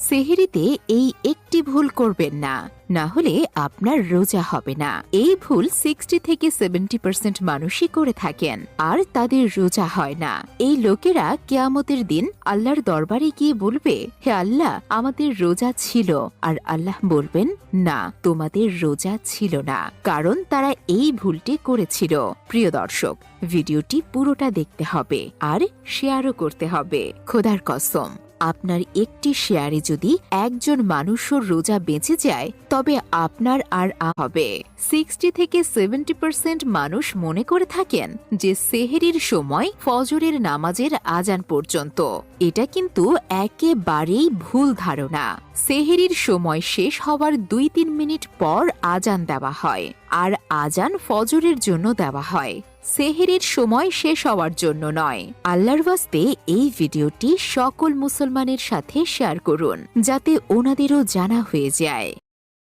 সেহরিতে এই একটি ভুল করবেন না, না হলে আপনার রোজা হবে না। এই ভুল 60 থেকে 70% মানুষই করে থাকেন, আর তাদের রোজা হয় না। এই লোকেরা কিয়ামতের দিন আল্লাহর দরবারে গিয়ে বলবে, হে আল্লাহ, আমাদের রোজা ছিল। আর আল্লাহ বলবেন, না, তোমাদের রোজা ছিল না, কারণ তারা এই ভুলটি করেছিল। প্রিয় দর্শক, ভিডিওটি পুরোটা দেখতে হবে আর শেয়ারও করতে হবে। খোদার কসম, আপনার একটি শেয়ারে যদি একজন মানুষও রোজা বেঁচে যায়, তবে আপনার আর হবে। 60 থেকে 70% মানুষ মনে করে থাকেন যে সেহরির সময় ফজরের নামাজের আজান পর্যন্ত। এটা কিন্তু একেবারেই ভুল ধারণা। সেহরির সময় শেষ হওয়ার 2-3 মিনিট পর আজান দেওয়া হয়, আর আজান ফজরের জন্য দেওয়া হয়, সেহরির সময় শেষ হওয়ার জন্য নয়। আল্লাহর ওয়াস্তে এই ভিডিওটি সকল মুসলমানের সাথে শেয়ার করুন, যাতে ওনাদেরও জানা হয়ে যায়।